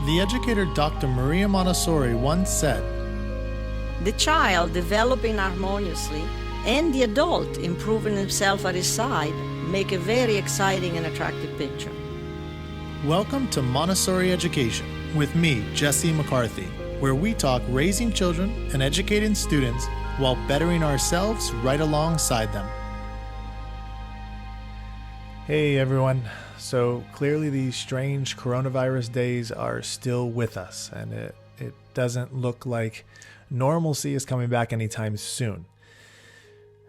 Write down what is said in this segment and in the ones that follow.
The educator Dr. Maria Montessori once said, The child developing harmoniously and the adult improving himself at his side make a very exciting and attractive picture. Welcome to Montessori Education with me, Jesse McCarthy, where we talk raising children and educating students while bettering ourselves right alongside them. Hey everyone. So clearly these strange coronavirus days are still with us, and it doesn't look like normalcy is coming back anytime soon.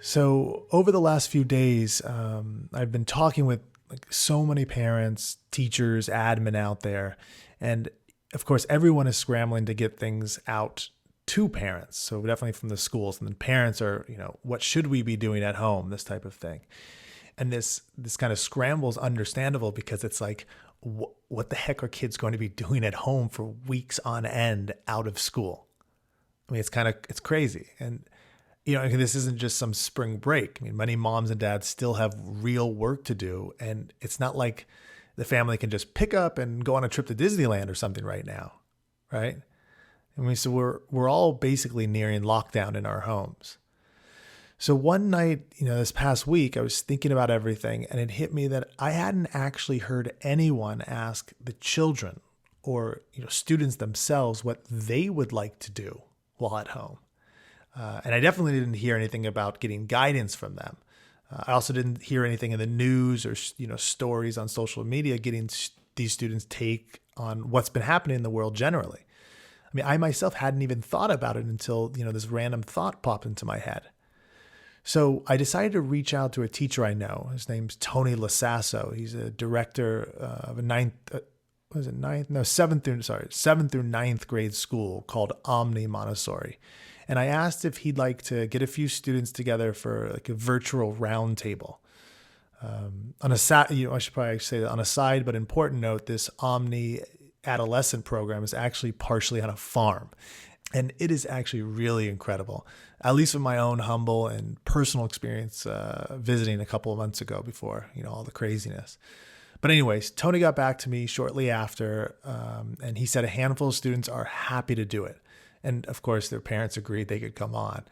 So over the last few days, I've been talking with so many parents, teachers, admin out there, and of course everyone is scrambling to get things out to parents. So definitely from the schools, and then parents are, what should we be doing at home? This type of thing. And this kind of scramble is understandable because it's like, what the heck are kids going to be doing at home for weeks on end out of school? I mean, it's crazy. And, this isn't just some spring break. I mean, many moms and dads still have real work to do. And it's not like the family can just pick up and go on a trip to Disneyland or something right now, right? I mean, so we're all basically nearing lockdown in our homes. So one night, this past week, I was thinking about everything, and it hit me that I hadn't actually heard anyone ask the children or students themselves what they would like to do while at home. And I definitely didn't hear anything about getting guidance from them. I also didn't hear anything in the news or stories on social media getting these students' take on what's been happening in the world generally. I mean, I myself hadn't even thought about it until this random thought popped into my head. So I decided to reach out to a teacher I know. His name's Tony Lasasso. He's a director of a seventh through ninth grade school called Omni Montessori. And I asked if he'd like to get a few students together for like a virtual roundtable. I should probably say that on a side but important note, this Omni adolescent program is actually partially on a farm. And it is actually really incredible, at least from my own humble and personal experience visiting a couple of months ago before, all the craziness. But anyways, Tony got back to me shortly after, and he said a handful of students are happy to do it. And of course, their parents agreed they could come on.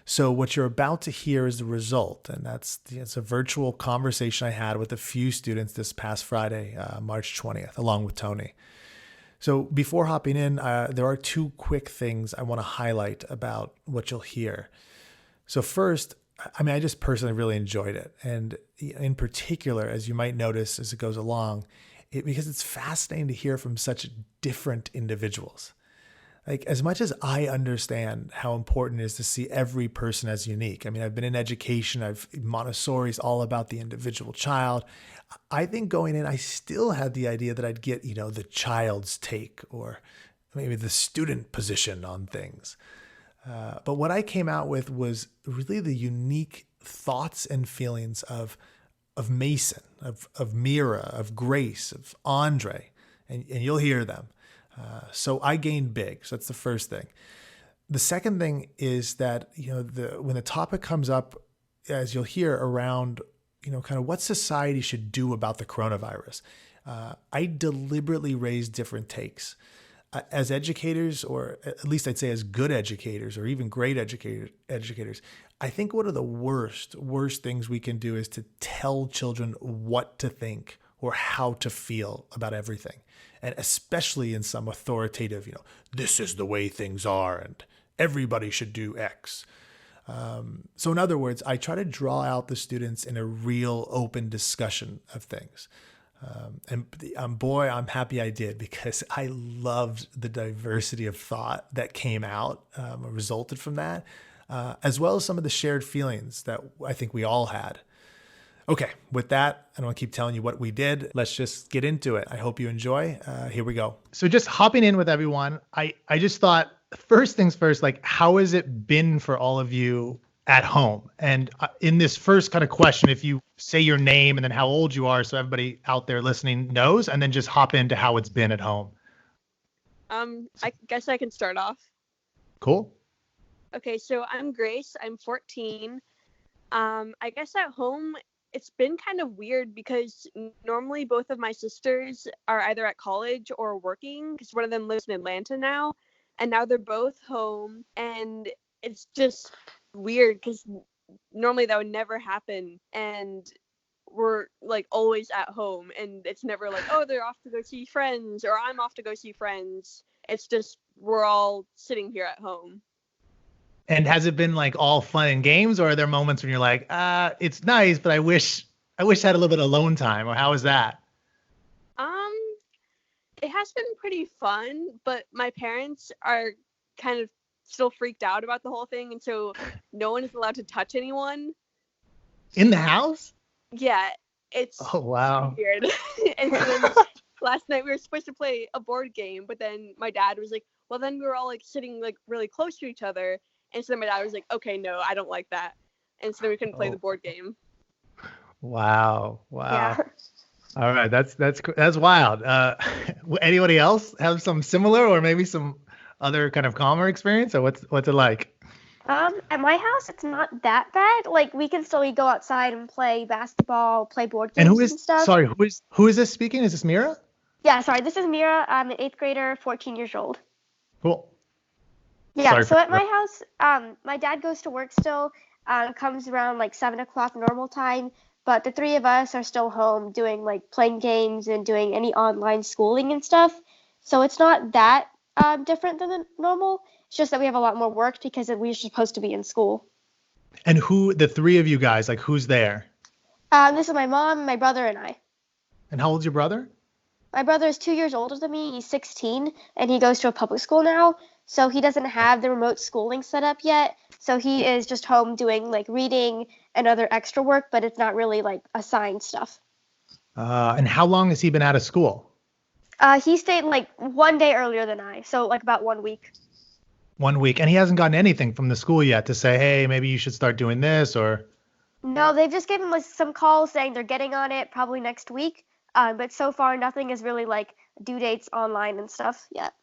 So what you're about to hear is the result, and it's a virtual conversation I had with a few students this past Friday, March 20th, along with Tony. So before hopping in, there are two quick things I want to highlight about what you'll hear. So first, I just personally really enjoyed it. And in particular, as you might notice as it goes along, because it's fascinating to hear from such different individuals. Like, as much as I understand how important it is to see every person as unique. I mean, I've been in education. Montessori is all about the individual child. I think going in, I still had the idea that I'd get, the child's take or maybe the student position on things. But what I came out with was really the unique thoughts and feelings of Mason, of Mira, of Grace, of Andre, and you'll hear them. So I gained big. So that's the first thing. The second thing is that, when the topic comes up, as you'll hear around, kind of what society should do about the coronavirus, I deliberately raised different takes. As educators, or at least I'd say as good educators or even great educators, I think one of the worst things we can do is to tell children what to think or how to feel about everything. And especially in some authoritative, this is the way things are and everybody should do X. So in other words, I try to draw out the students in a real open discussion of things. Boy, I'm happy I did, because I loved the diversity of thought that came out, resulted from that, as well as some of the shared feelings that I think we all had. Okay, with that, I don't want to keep telling you what we did. Let's just get into it. I hope you enjoy. Here we go. So just hopping in with everyone, I just thought, first things first, like, how has it been for all of you at home? And in this first kind of question, if you say your name and then how old you are so everybody out there listening knows, and then just hop into how it's been at home. I guess I can start off. Cool. Okay, so I'm Grace. I'm 14. I guess at home it's been kind of weird because normally both of my sisters are either at college or working because one of them lives in Atlanta now, and now they're both home, and it's just weird because normally that would never happen, and we're like always at home, and it's never like, oh, they're off to go see friends or I'm off to go see friends. It's just we're all sitting here at home. And has it been like all fun and games, or are there moments when you're like, it's nice, but I wish I had a little bit of alone time, or how is that? It has been pretty fun, but my parents are kind of still freaked out about the whole thing, and so no one is allowed to touch anyone. In the house? Yeah, it's wow. weird. And so then last night we were supposed to play a board game, but then my dad was like, well, then we were all like sitting like really close to each other. And so then my dad was like, okay, no, I don't like that. And so then we couldn't play the board game. Wow. Yeah. All right, that's wild. Anybody else have some similar or maybe some other kind of calmer experience, or what's it like? At my house, it's not that bad. Like, we can still go outside and play basketball, play board games and stuff. Sorry, who is this speaking? Is this Mira? Yeah, sorry, this is Mira. I'm an 8th grader, 14 years old. Cool. Yeah, Sorry so at my house, my dad goes to work still, comes around like 7 o'clock normal time, but the 3 of us are still home doing like playing games and doing any online schooling and stuff. So it's not that different than the normal. It's just that we have a lot more work because we're supposed to be in school. And the 3 of you guys, like who's there? This is my mom, my brother, and I. And how old's your brother? My brother is 2 years older than me. He's 16, and he goes to a public school now. So he doesn't have the remote schooling set up yet. So he is just home doing like reading and other extra work, but it's not really like assigned stuff. And how long has he been out of school? He stayed like 1 day earlier than I, so like about 1 week. 1 week. And he hasn't gotten anything from the school yet to say, hey, maybe you should start doing this, or? No, they've just given him some calls saying they're getting on it probably next week. But so far, nothing is really like due dates online and stuff yet.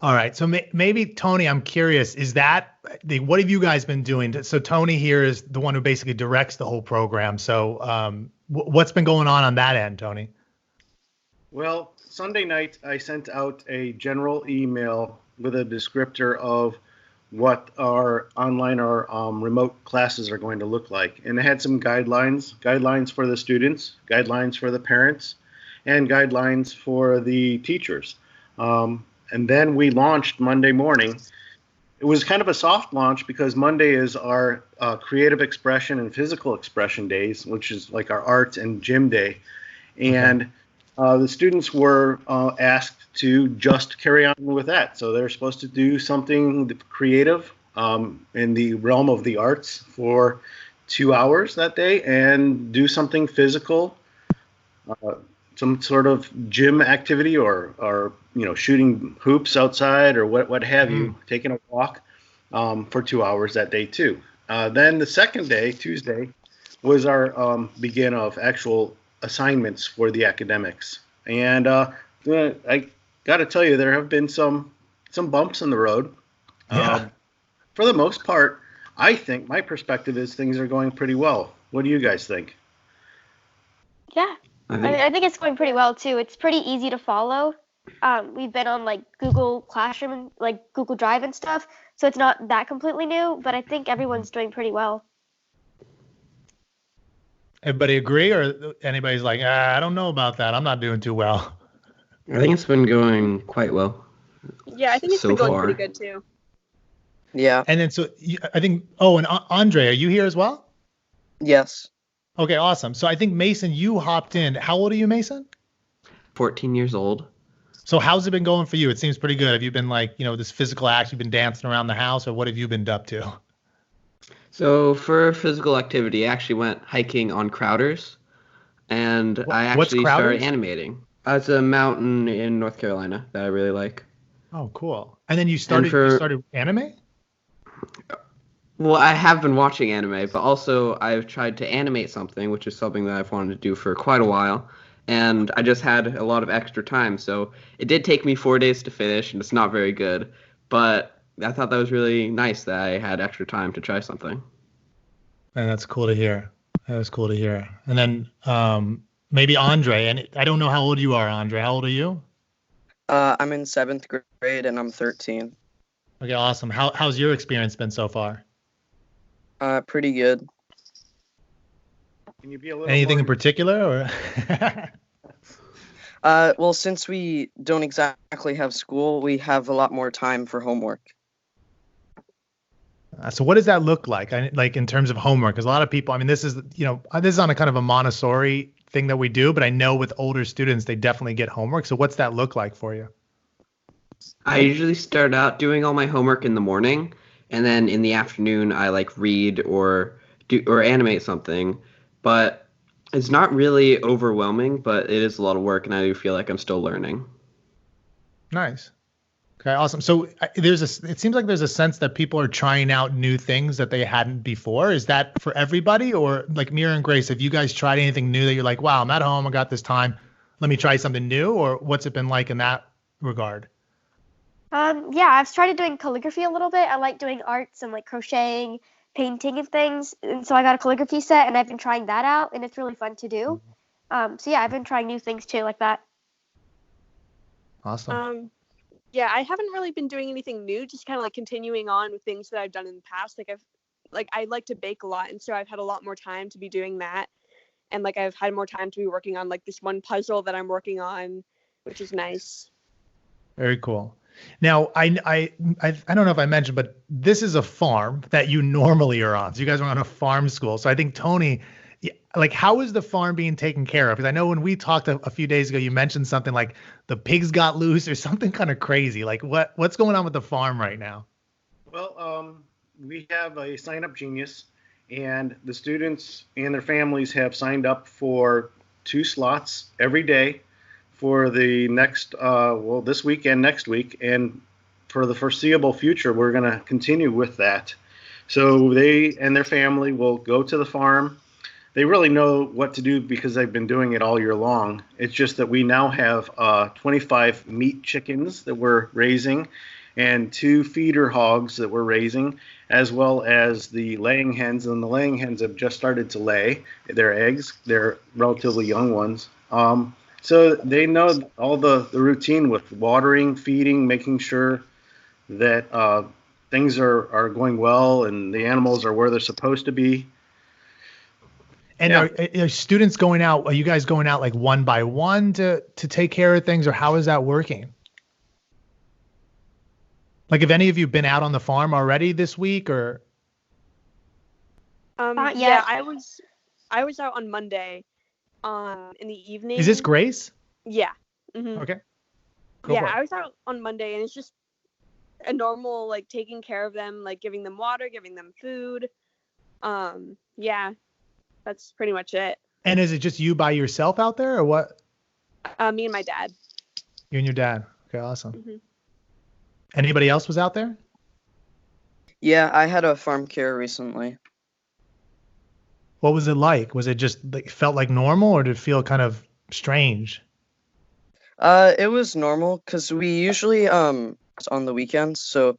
All right. So maybe, Tony, I'm curious, what have you guys been doing? So Tony here is the one who basically directs the whole program. So what's been going on that end, Tony? Well, Sunday night, I sent out a general email with a descriptor of what our online or remote classes are going to look like. And it had some guidelines for the students, guidelines for the parents, and guidelines for the teachers. And then we launched Monday morning. It was kind of a soft launch because Monday is our creative expression and physical expression days, which is like our art and gym day. And the students were asked to just carry on with that. So they're supposed to do something creative in the realm of the arts for 2 hours that day and do something physical, some sort of gym activity or shooting hoops outside or what have you, taking a walk for 2 hours that day too. Then the second day, Tuesday, was our begin of actual assignments for the academics. And I got to tell you, there have been some bumps in the road. For the most part, I think my perspective is things are going pretty well. What do you guys think? Yeah, I think it's going pretty well too. It's pretty easy to follow. We've been on like Google Classroom, like Google Drive and stuff, so it's not that completely new, but I think everyone's doing pretty well. Everybody agree, or anybody's like, I don't know about that. I'm not doing too well. I think it's been going quite well. Yeah, I think it's been going pretty good too. Yeah. And then I think, and Andre, are you here as well? Yes. Okay, awesome. So I think, Mason, you hopped in. How old are you, Mason? 14 years old. So how's it been going for you? It seems pretty good. Have you been like, this physical act, you've been dancing around the house, or what have you been up to? So for physical activity, I actually went hiking on Crowders, and I actually started animating. It's a mountain in North Carolina that I really like. Oh, cool. And then you started anime? Well, I have been watching anime, but also I've tried to animate something, which is something that I've wanted to do for quite a while. And I just had a lot of extra time. So it did take me 4 days to finish, and it's not very good. But I thought that was really nice that I had extra time to try something. And that's cool to hear. That was cool to hear. And then maybe Andre, and I don't know how old you are, Andre. How old are you? I'm in 7th grade and I'm 13. Okay, awesome. How's your experience been so far? Pretty good. Can you be a little Anything more in particular, or? Well, since we don't exactly have school, we have a lot more time for homework. So what does that look like? Like in terms of homework? Because a lot of people, I mean, this is on a kind of a Montessori thing that we do, but I know with older students, they definitely get homework. So what's that look like for you? I usually start out doing all my homework in the morning, and then in the afternoon I like read or animate something. But it's not really overwhelming, but it is a lot of work, and I do feel like I'm still learning. Nice. Okay, awesome. So it seems like there's a sense that people are trying out new things that they hadn't before. Is that for everybody, or like Mira and Grace, have you guys tried anything new that you're like, wow, I'm at home, I got this time, let me try something new, or what's it been like in that regard? Yeah, I've started doing calligraphy a little bit. I like doing arts and like crocheting, painting and things. And so I got a calligraphy set and I've been trying that out and it's really fun to do. So yeah, I've been trying new things too, like that. Awesome. Yeah, I haven't really been doing anything new, just kind of like continuing on with things that I've done in the past. I like to bake a lot, and so I've had a lot more time to be doing that. And like I've had more time to be working on like this one puzzle that I'm working on, which is nice. Very cool. Now, I don't know if I mentioned, but this is a farm that you normally are on. So you guys are on a farm school. So I think, Tony, like, how is the farm being taken care of? Because I know when we talked a few days ago, you mentioned something like the pigs got loose or something kind of crazy. Like, what's going on with the farm right now? Well, we have a sign-up genius, and the students and their families have signed up for 2 slots every day for the next, this week and next week, and for the foreseeable future, we're going to continue with that. So they and their family will go to the farm. They really know what to do because they've been doing it all year long. It's just that we now have 25 meat chickens that we're raising and 2 feeder hogs that we're raising, as well as the laying hens. And the laying hens have just started to lay their eggs. They're relatively young ones. So they know all the routine with watering, feeding, making sure that things are going well and the animals are where they're supposed to be. And are students going out? Are you guys going out like one by one to take care of things, or how is that working? Like, have any of you been out on the farm already this week, or? Yeah, I was out on Monday, in the evening. Is this Grace? Yeah. Mm-hmm. Okay. I was out on Monday, and it's just a normal like taking care of them, like giving them water, giving them food. Yeah. That's pretty much it. And is it just you by yourself out there, or what? Me and my dad. You and your dad. Okay, awesome. Mm-hmm. Anybody else was out there? Yeah, I had a farm care recently. What was it like? Was it just like felt like normal, or did it feel kind of strange? It was normal because we usually it's on the weekends, so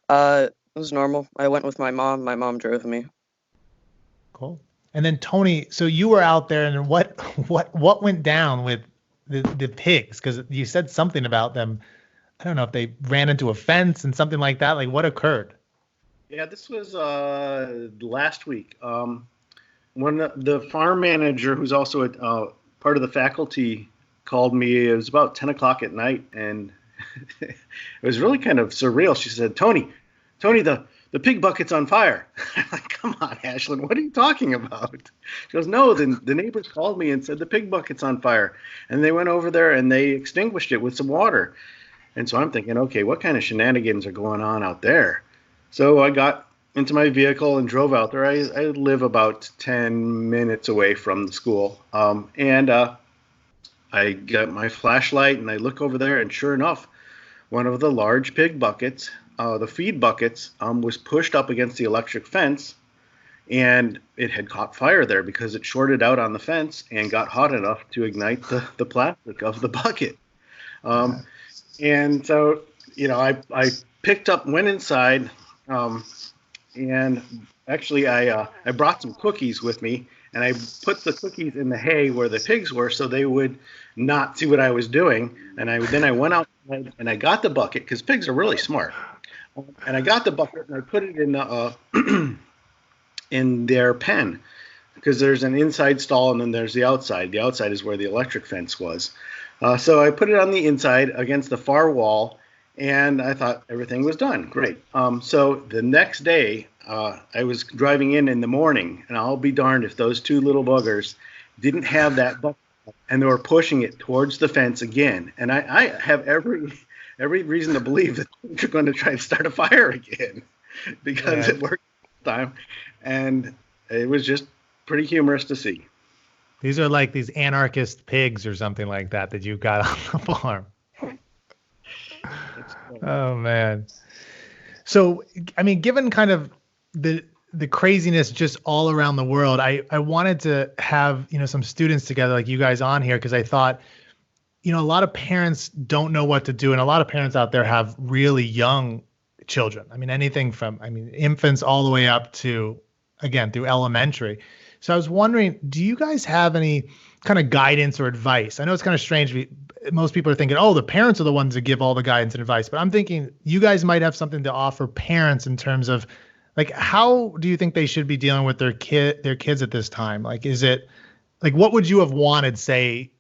it was normal. I went with my mom. My mom drove me. Cool. And then Tony, so you were out there, and what went down with the pigs? Because you said something about them. I don't know if they ran into a fence and something like that. Like, what occurred? Yeah, this was last week. When the farm manager, who's also a part of the faculty, called me, it was about 10 o'clock at night, and it was really kind of surreal. She said, Tony, the pig bucket's on fire. I'm like, come on, Ashlyn, what are you talking about? She goes, no, the neighbors called me and said the pig bucket's on fire. And they went over there and they extinguished it with some water. And so I'm thinking, okay, what kind of shenanigans are going on out there? So I got into my vehicle and drove out there. I live about 10 minutes away from the school. And I got my flashlight and I look over there, and sure enough, one of the large pig buckets, the feed buckets, was pushed up against the electric fence, and it had caught fire there because it shorted out on the fence and got hot enough to ignite the plastic of the bucket. And so, I went inside, and actually I brought some cookies with me, and I put the cookies in the hay where the pigs were so they would not see what I was doing. And then I went outside and I got the bucket because pigs are really smart. And I got the bucket and I put it in the in their pen because there's an inside stall and then there's the outside. The outside is where the electric fence was. So I put it on the inside against the far wall, and I thought everything was done. Great. So the next day, I was driving in the morning, and I'll be darned if those two little buggers didn't have that bucket, and they were pushing it towards the fence again. And I have every reason to believe that they're going to try to start a fire again because it worked this time, and it was just pretty humorous to see. These are like these anarchist pigs or something like that you got on the farm. Oh man. So, I mean, given kind of the craziness just all around the world, I wanted to have, some students together like you guys on here because I thought, a lot of parents don't know what to do. And a lot of parents out there have really young children. I mean, anything from, infants all the way up to, again, through elementary. So I was wondering, do you guys have any kind of guidance or advice? I know it's kind of strange. Most people are thinking, oh, the parents are the ones that give all the guidance and advice. But I'm thinking you guys might have something to offer parents in terms of, like, how do you think they should be dealing with their kids at this time? Like, is it, like, what would you have wanted, say,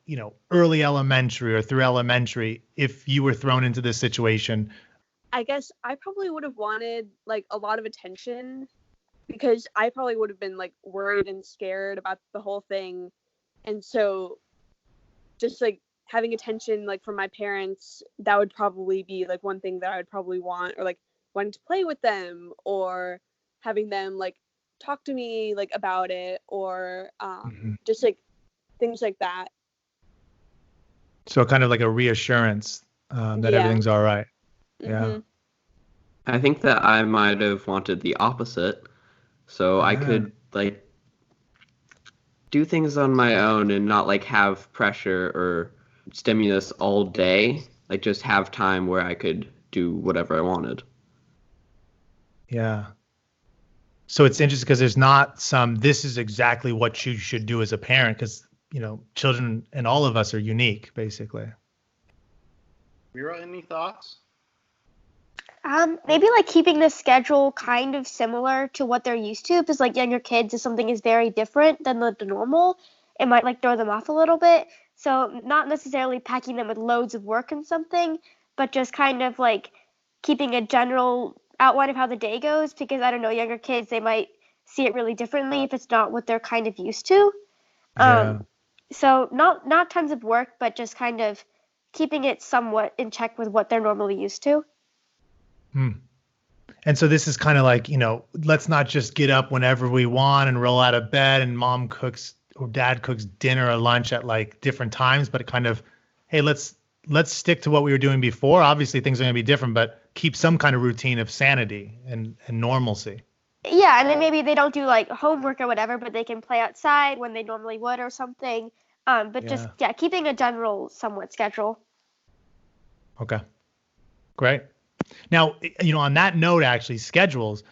early elementary or through elementary if you were thrown into this situation? I guess I probably would have wanted, like, a lot of attention because I probably would have been, like, worried and scared about the whole thing. And so just, like, having attention, like, from my parents, that would probably be, like, one thing that I would probably want, or, like, wanting to play with them, or having them, like, talk to me, like, about it, or just, like, things like that. So kind of like a reassurance that everything's all right. Yeah. I think that I might have wanted the opposite. So I could, like, do things on my own and not, like, have pressure or stimulus all day. Like, just have time where I could do whatever I wanted. Yeah. So it's interesting because there's not this is exactly what you should do as a parent because, children and all of us are unique, basically. Mira, any thoughts? Maybe like keeping the schedule kind of similar to what they're used to, because like younger kids, if something is very different than the normal, it might like throw them off a little bit. So not necessarily packing them with loads of work and something, but just kind of like keeping a general outline of how the day goes, because I don't know, younger kids, they might see it really differently if it's not what they're kind of used to. So not tons of work, but just kind of keeping it somewhat in check with what they're normally used to. And so this is kind of like, let's not just get up whenever we want and roll out of bed and mom cooks or dad cooks dinner or lunch at like different times, but it kind of, hey, let's stick to what we were doing before. Obviously things are going to be different, but keep some kind of routine of sanity and normalcy. Yeah, and then maybe they don't do like homework or whatever, but they can play outside when they normally would or something. But just keeping a general somewhat schedule. Okay, great. Now, on that note, actually, schedules,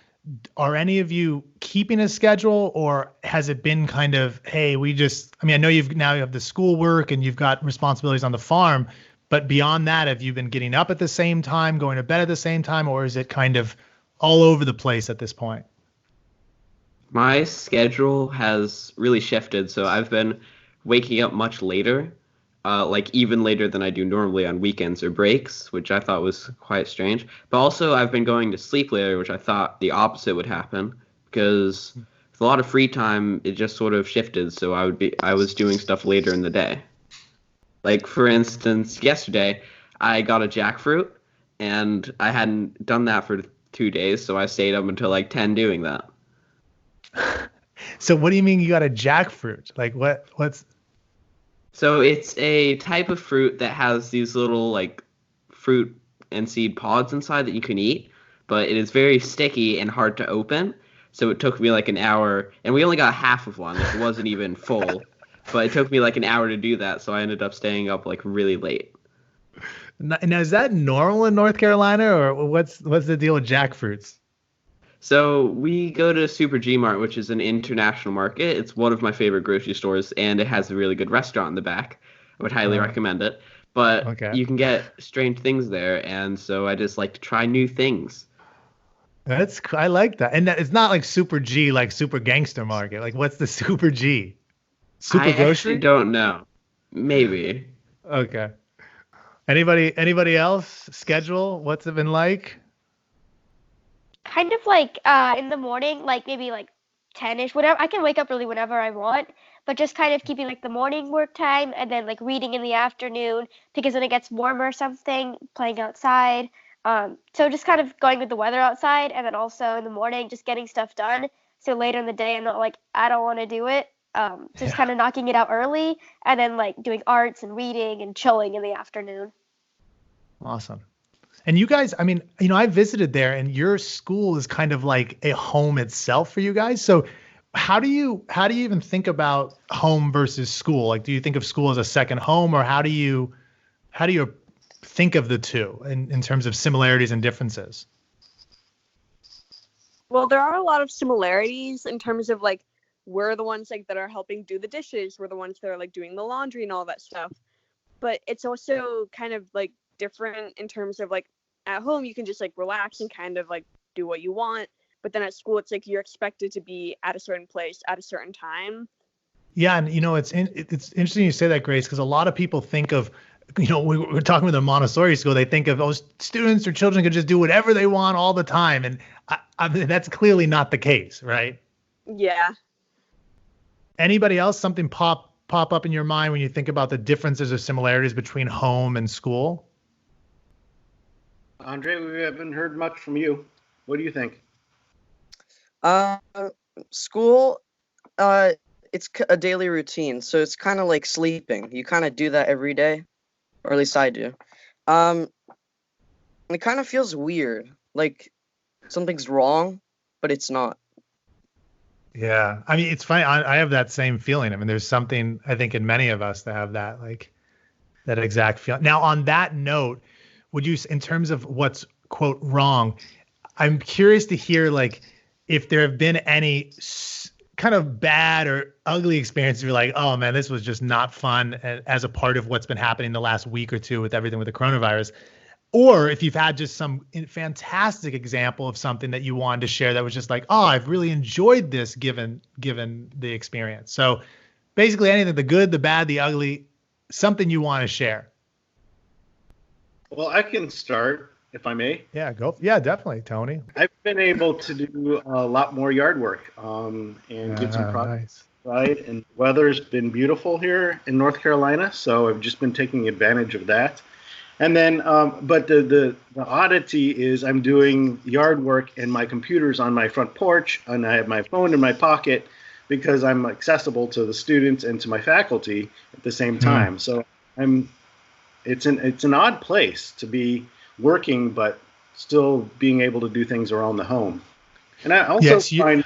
are any of you keeping a schedule, or has it been kind of, hey, I know you have the schoolwork and you've got responsibilities on the farm, but beyond that, have you been getting up at the same time, going to bed at the same time, or is it kind of all over the place at this point? My schedule has really shifted, so I've been waking up much later, like even later than I do normally on weekends or breaks, which I thought was quite strange. But also I've been going to sleep later, which I thought the opposite would happen, because with a lot of free time, it just sort of shifted. So I was doing stuff later in the day. Like, for instance, yesterday I got a jackfruit, and I hadn't done that for 2 days, so I stayed up until like 10 doing that. So what do you mean you got a jackfruit? Like what's... So it's a type of fruit that has these little like fruit and seed pods inside that you can eat, but it is very sticky and hard to open. So it took me like an hour, and we only got half of one. Like, it wasn't even full, but it took me like an hour to do that. So I ended up staying up like really late. Now, is that normal in North Carolina, or what's the deal with jackfruits? So we go to Super G Mart, which is an international market. It's one of my favorite grocery stores, and it has a really good restaurant in the back. I would highly recommend it. But Okay. you can get strange things there, and so I just like to try new things. I like that. And it's not like Super G, like Super Gangster Market. Like, what's the Super G? Super I Grocery? actually don't know. Maybe. Okay. Anybody else? Schedule? What's it been like? Kind of like in the morning, like maybe like 10ish, whatever. I can wake up really whenever I want, but just kind of keeping like the morning work time and then like reading in the afternoon because when it gets warmer or something, playing outside. So just kind of going with the weather outside and then also in the morning just getting stuff done. So later in the day, I'm not like, I don't want to do it. Just kind of knocking it out early and then like doing arts and reading and chilling in the afternoon. Awesome. And you guys, I mean, I visited there and your school is kind of like a home itself for you guys. So how do you even think about home versus school? Like, do you think of school as a second home, or how do you think of the two in terms of similarities and differences? Well, there are a lot of similarities in terms of like we're the ones like that are helping do the dishes, we're the ones that are like doing the laundry and all that stuff. But it's also kind of like different in terms of like at home you can just like relax and kind of like do what you want, but then at school it's like you're expected to be at a certain place at a certain time. Yeah, and it's interesting you say that, Grace, because a lot of people think of, we're talking with a Montessori school, they think of students or children can just do whatever they want all the time, and I mean, that's clearly not the case, right? Yeah. Anybody else, something pop up in your mind when you think about the differences or similarities between home and school? Andre, we haven't heard much from you. What do you think? School, it's a daily routine, so it's kind of like sleeping. You kind of do that every day, or at least I do. It kind of feels weird, like something's wrong, but it's not. Yeah, I mean, it's funny. I have that same feeling. I mean, there's something, I think, in many of us that have that, like, that exact feeling. Now, on that note, would you, in terms of what's, quote, wrong, I'm curious to hear, like, if there have been any kind of bad or ugly experiences you're like, oh, man, this was just not fun as a part of what's been happening the last week or two with everything with the coronavirus. Or if you've had just some fantastic example of something that you wanted to share that was just like, oh, I've really enjoyed this given the experience. So basically anything, the good, the bad, the ugly, something you want to share. Well, I can start if I may. Yeah, go. Yeah, definitely, Tony. I've been able to do a lot more yard work and get some projects right. And weather's been beautiful here in North Carolina, so I've just been taking advantage of that. And then, but the oddity is I'm doing yard work and my computer's on my front porch and I have my phone in my pocket because I'm accessible to the students and to my faculty at the same time. So it's an odd place to be working, but still being able to do things around the home. And I also find...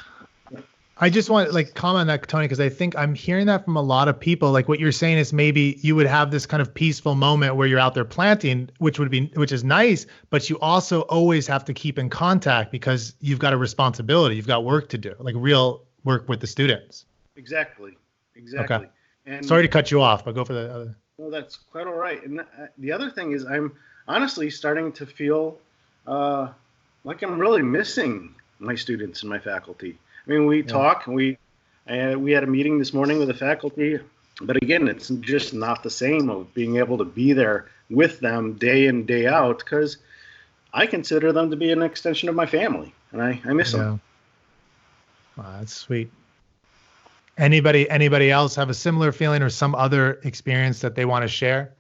I just want to comment on that, Tony, because I think I'm hearing that from a lot of people. Like what you're saying is maybe you would have this kind of peaceful moment where you're out there planting, which is nice, but you also always have to keep in contact because you've got a responsibility. You've got work to do, like real work with the students. Exactly. Okay. And sorry to cut you off, but go for the other. Well, that's quite all right. And the other thing is I'm honestly starting to feel like I'm really missing my students and my faculty. I mean, we talk, and we had a meeting this morning with the faculty, but again, it's just not the same of being able to be there with them day in, day out, because I consider them to be an extension of my family, and I miss them. Wow, that's sweet. Anybody else have a similar feeling or some other experience that they want to share?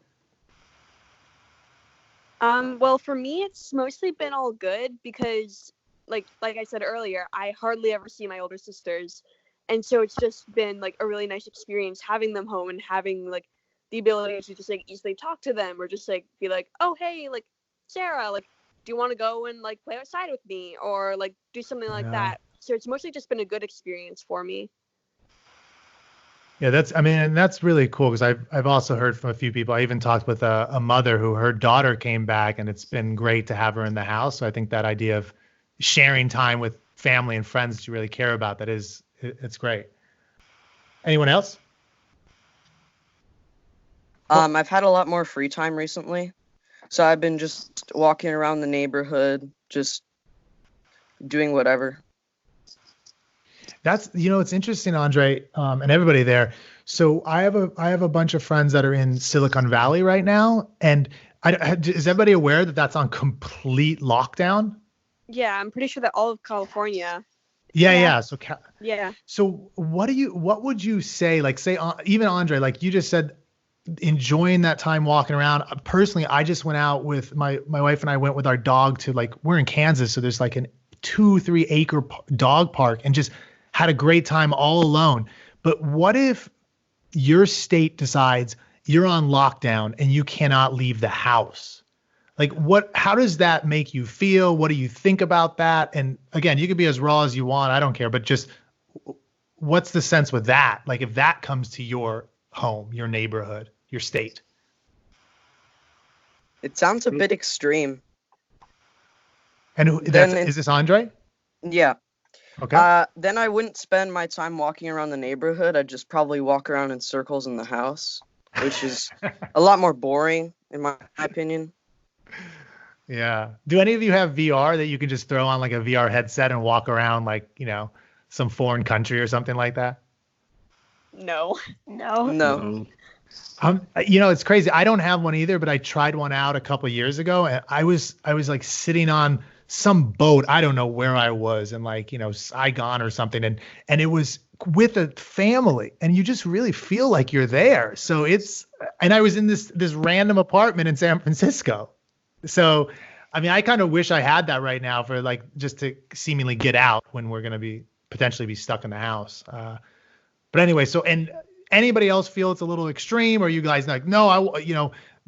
Well, for me, it's mostly been all good because like I said earlier, I hardly ever see my older sisters. And so it's just been like a really nice experience having them home and having like the ability to just like easily talk to them or just like be like, oh, hey, like Sarah, like, do you want to go and like play outside with me or like do something like that? So it's mostly just been a good experience for me. Yeah, that's really cool because I've also heard from a few people. I even talked with a mother who her daughter came back and it's been great to have her in the house. So I think that idea of sharing time with family and friends that you really care about. It's great. Anyone else? I've had a lot more free time recently. So I've been just walking around the neighborhood, just doing whatever. That's, it's interesting, Andre, and everybody there. So I have a bunch of friends that are in Silicon Valley right now, and is everybody aware that that's on complete lockdown? Yeah, I'm pretty sure that all of California. Yeah. So Yeah. So what would you say? Like, say even Andre, like you just said, enjoying that time walking around. Personally, I just went out with my wife and I went with our dog to, like, we're in Kansas, so there's like an 2-3 acre dog park, and just had a great time all alone. But what if your state decides you're on lockdown and you cannot leave the house? Like, how does that make you feel? What do you think about that? And again, you can be as raw as you want. I don't care, but just what's the sense with that? Like, if that comes to your home, your neighborhood, your state. It sounds a bit extreme. And is this Andre? Yeah. Okay. Then I wouldn't spend my time walking around the neighborhood. I'd just probably walk around in circles in the house, which is a lot more boring, in my opinion. Yeah. Do any of you have VR that you can just throw on, like a VR headset and walk around like, some foreign country or something like that? No. It's crazy. I don't have one either, but I tried one out a couple of years ago, and I was like sitting on some boat. I don't know where I was, in like, Saigon or something. And it was with a family, and you just really feel like you're there. So and I was in this random apartment in San Francisco. So, I mean, I kind of wish I had that right now, for like, just to seemingly get out when we're going to potentially be stuck in the house. But anyway, so, and anybody else feel it's a little extreme, or you guys like, no,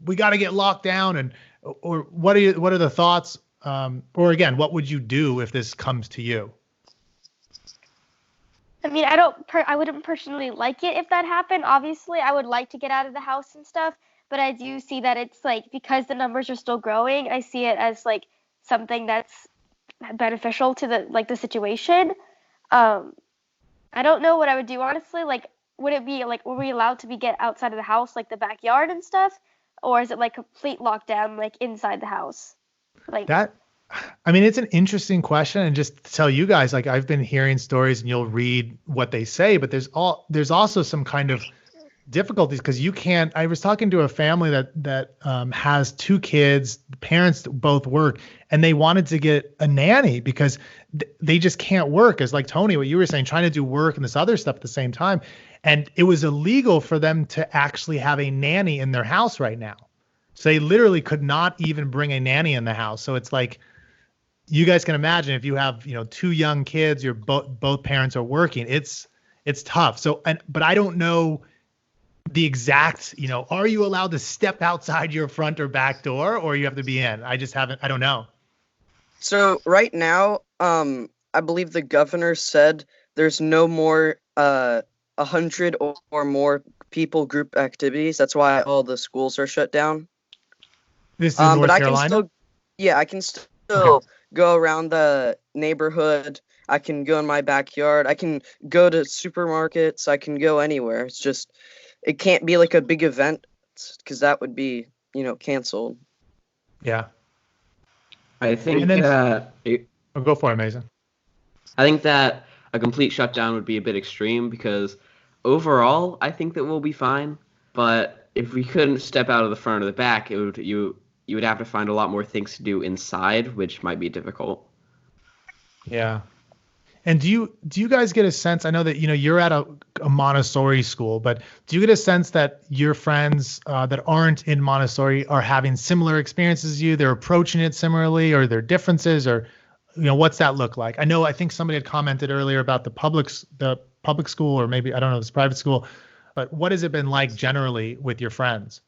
we got to get locked down, or what are the thoughts? Or again, what would you do if this comes to you? I mean, I wouldn't personally like it if that happened. Obviously, I would like to get out of the house and stuff, but I do see that it's like, because the numbers are still growing, I see it as like something that's beneficial to the situation. I don't know what I would do, honestly. Like, would it be like, were we allowed to get outside of the house, like the backyard and stuff? Or is it like complete lockdown, like inside the house? Like that. I mean, it's an interesting question. And just to tell you guys, like, I've been hearing stories, and you'll read what they say, but there's also some kind of difficulties, because I was talking to a family that has 2 kids, the parents both work, and they wanted to get a nanny because they just can't work, as like Tony, what you were saying, trying to do work and this other stuff at the same time. And it was illegal for them to actually have a nanny in their house right now. So they literally could not even bring a nanny in the house. So it's like, you guys can imagine, if you have, 2 young kids, both parents are working, it's tough. So, but I don't know the exact, are you allowed to step outside your front or back door, or you have to be in? I don't know. So right now, I believe the governor said there's no more 100 or more people group activities. That's why all the schools are shut down. This is North Carolina? I can still go around the neighborhood. I can go in my backyard. I can go to supermarkets. I can go anywhere. It's just, it can't be like a big event, because that would be, canceled. Yeah. I think that... Go for it, Mason. I think that a complete shutdown would be a bit extreme, because overall, I think that we'll be fine. But if we couldn't step out of the front or the back, you would have to find a lot more things to do inside, which might be difficult. Yeah. And do you guys get a sense, I know that, you're at a Montessori school, but do you get a sense that your friends that aren't in Montessori are having similar experiences as you? They're approaching it similarly, or there are differences, or, what's that look like? I think somebody had commented earlier about the public school, or maybe, I don't know, this private school, but what has it been like generally with your friends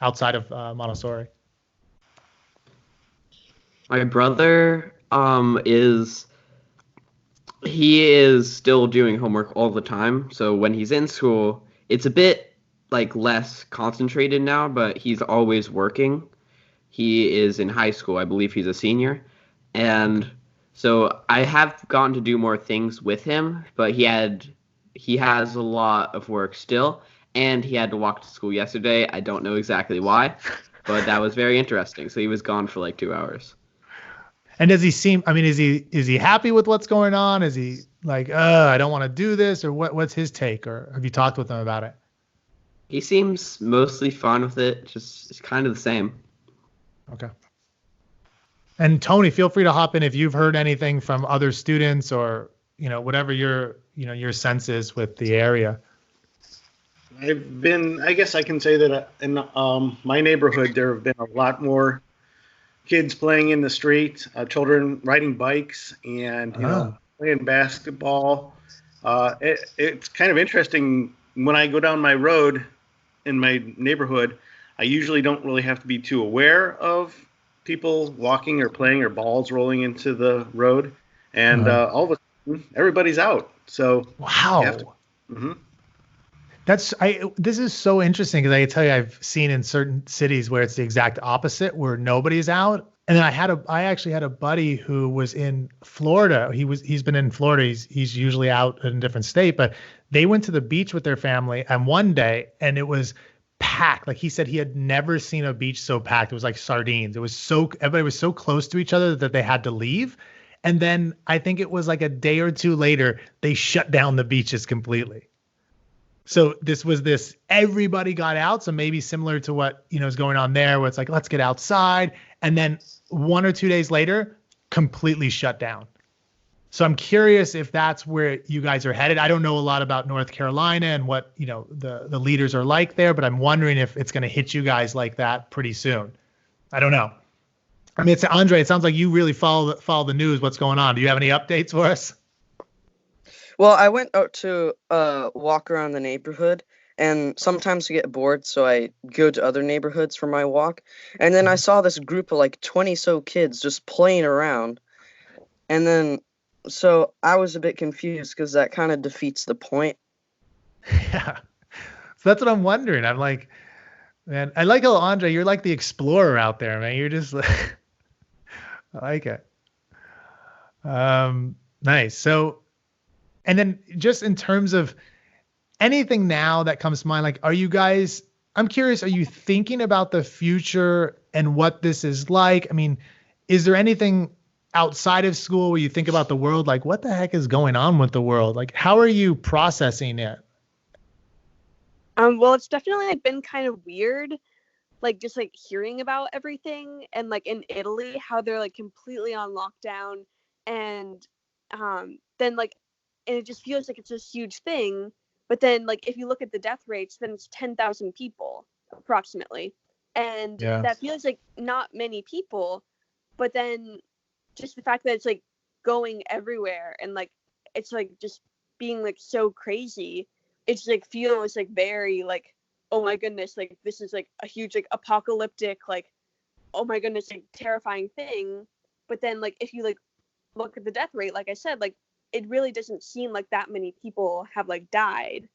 outside of Montessori? My brother he is still doing homework all the time. So when he's in school, it's a bit like less concentrated now, but he's always working. He is in high school. I believe he's a senior. And So I have gotten to do more things with him, but he has a lot of work still, and he had to walk to school yesterday. I don't know exactly why, but that was very interesting. So he was gone for like 2 hours. And does he seem, I mean, is he happy with what's going on? Is he like, I don't want to do this, or what's his take, or have you talked with him about it? He seems mostly fine with it. Just it's kind of the same. Okay. And Tony, feel free to hop in if you've heard anything from other students or, whatever your sense is with the area. I guess I can say that in my neighborhood, there have been a lot more kids playing in the street, children riding bikes and, playing basketball. It's kind of interesting. When I go down my road in my neighborhood, I usually don't really have to be too aware of people walking or playing or balls rolling into the road. And all of a sudden, everybody's out. So wow. This is so interesting because I can tell you I've seen in certain cities where it's the exact opposite, where nobody's out. And then I actually had a buddy who was in Florida. He's been in Florida. He's usually out in a different state, but they went to the beach with their family and one day, and it was packed. Like he said, he had never seen a beach so packed. It was like sardines. Everybody was so close to each other that they had to leave. And then I think it was like a day or two later, they shut down the beaches completely. So everybody got out. So maybe similar to what, is going on there, where it's like, let's get outside. And then 1 or 2 days later, completely shut down. So I'm curious if that's where you guys are headed. I don't know a lot about North Carolina and what, the leaders are like there, but I'm wondering if it's going to hit you guys like that pretty soon. I don't know. I mean, Andre, it sounds like you really follow the news. What's going on? Do you have any updates for us? Well, I went out to walk around the neighborhood, and sometimes I get bored, so I go to other neighborhoods for my walk. And then I saw this group of like 20 so kids just playing around. And then, so I was a bit confused because that kind of defeats the point. Yeah. So that's what I'm wondering. I'm like, man, I like how Andre, you're like the explorer out there, man. You're just like, I like it. Nice. So, and then just in terms of anything now that comes to mind, like, I'm curious, are you thinking about the future and what this is like? I mean, is there anything outside of school where you think about the world? Like, what the heck is going on with the world? Like, how are you processing it? Well, it's definitely been kind of weird, like just like hearing about everything, and like in Italy, how they're like completely on lockdown, and then like, and it just feels like it's this huge thing. But then like if you look at the death rates, then it's 10,000 people approximately, and that feels like not many people. But then just the fact that it's like going everywhere and like it's like just being like so crazy, it's like feels like very like, oh my goodness, like this is like a huge like apocalyptic, like, oh my goodness, like terrifying thing. But then like if you like look at the death rate, like I said, like it really doesn't seem like that many people have like died.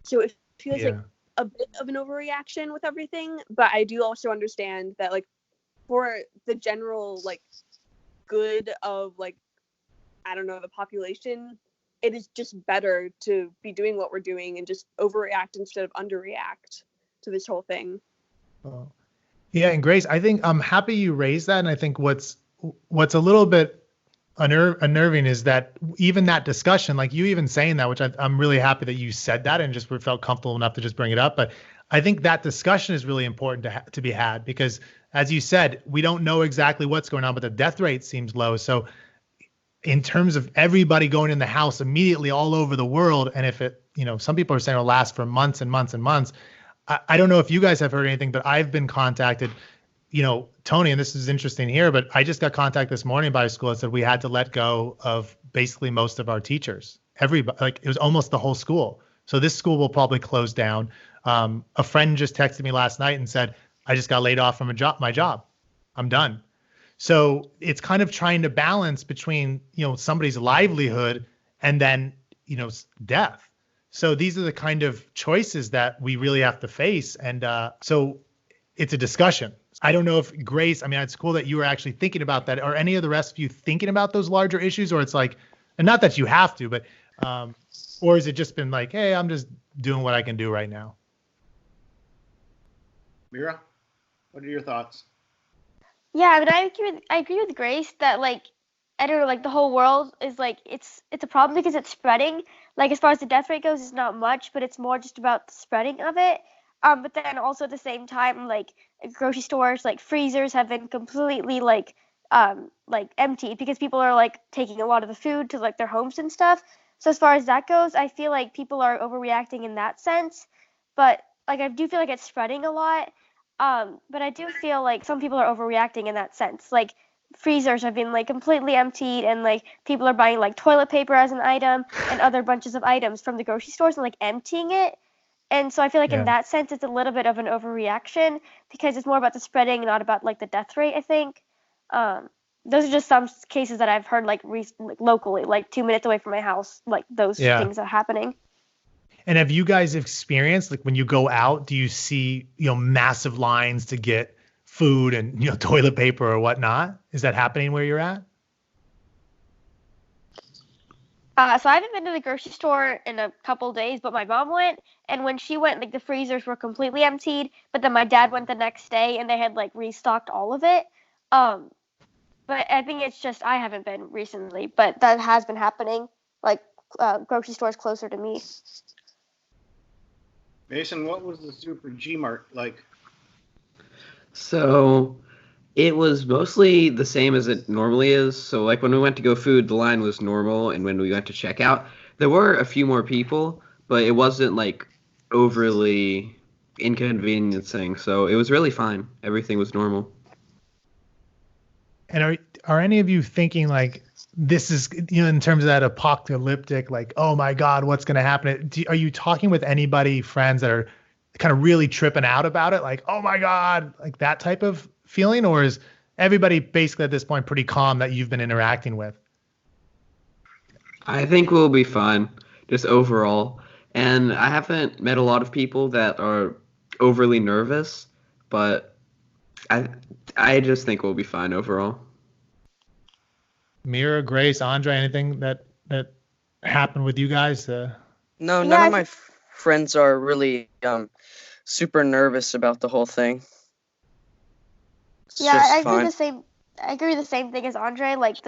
So it feels like a bit of an overreaction with everything. But I do also understand that like for the general like good of like, I don't know, the population, it is just better to be doing what we're doing and just overreact instead of underreact to this whole thing. Oh. Yeah, and Grace, I think I'm happy you raised that. And I think what's a little bit unnerving is that even that discussion, like you even saying that, which I'm really happy that you said that and just felt comfortable enough to just bring it up. But I think that discussion is really important to be had because, as you said, we don't know exactly what's going on, but the death rate seems low. So in terms of everybody going in the house immediately all over the world, and if it, some people are saying it'll last for months and months and months. I don't know if you guys have heard anything, but I've been contacted, Tony, and this is interesting here, but I just got contacted this morning by a school that said we had to let go of basically most of our teachers. Everybody, like it was almost the whole school. So this school will probably close down. A friend just texted me last night and said, I just got laid off from my job. I'm done. So it's kind of trying to balance between, somebody's livelihood and then, death. So these are the kind of choices that we really have to face. And so it's a discussion. I don't know if Grace, I mean, it's cool that you were actually thinking about that. Are any of the rest of you thinking about those larger issues, or it's like, and not that you have to, but, or has it just been like, hey, I'm just doing what I can do right now? Mira, what are your thoughts? Yeah, I mean, I agree with Grace that like I don't know, like the whole world is like it's a problem because it's spreading. Like as far as the death rate goes, it's not much, but it's more just about the spreading of it. But then also at the same time, like grocery stores, like freezers have been completely like emptied because people are like taking a lot of the food to like their homes and stuff. So as far as that goes, I feel like people are overreacting in that sense. But like I do feel like it's spreading a lot. But I do feel like some people are overreacting in that sense. Like freezers have been like completely emptied and like people are buying like toilet paper as an item and other bunches of items from the grocery stores and like emptying it. And so I feel like in Yeah. that sense it's a little bit of an overreaction because it's more about the spreading, not about like the death rate, I think. Those are just some cases that I've heard like locally, like 2 minutes away from my house, like those Yeah. things are happening. And have you guys experienced, like when you go out, do you see, massive lines to get food and, toilet paper or whatnot? Is that happening where you're at? So I haven't been to the grocery store in a couple days, but my mom went, and when she went, like the freezers were completely emptied. But then my dad went the next day, and they had like restocked all of it. Um, but I think it's just I haven't been recently, but that has been happening, like grocery stores closer to me. Mason, what was the Super G Mart like? So it was mostly the same as it normally is. So like when we went to go food, the line was normal, and when we went to check out, there were a few more people, but it wasn't like overly inconveniencing. So it was really fine. Everything was normal. And are any of you thinking like this is, in terms of that apocalyptic, like, oh my God, what's going to happen? Are you talking with anybody, friends that are kind of really tripping out about it? Like, oh my God, like that type of feeling? Or is everybody basically at this point pretty calm that you've been interacting with? I think we'll be fine, just overall. And I haven't met a lot of people that are overly nervous, but I just think we'll be fine overall. Mira, Grace, Andre, anything that happened with you guys? No, Yeah, none of my friends are really super nervous about the whole thing. It's Yeah, just I agree fine. the same. I agree the same thing as Andre. Like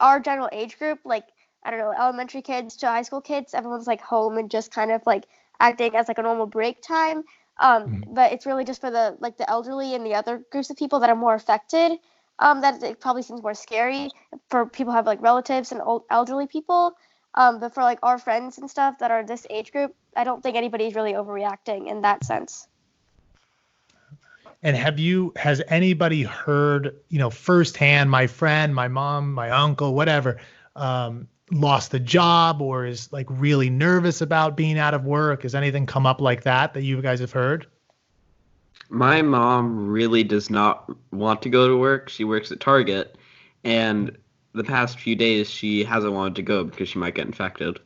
our general age group, like I don't know, elementary kids to high school kids, everyone's like home and just kind of like acting as like a normal break time. But it's really just for the elderly and the other groups of people that are more affected. That it probably seems more scary for people who have like relatives and old elderly people. But for like our friends and stuff that are this age group, I don't think anybody's really overreacting in that sense. And has anybody heard, firsthand, my friend, my mom, my uncle, whatever, lost the job or is like really nervous about being out of work? Has anything come up like that you guys have heard? My mom really does not want to go to work. She works at Target, and the past few days she hasn't wanted to go because she might get infected.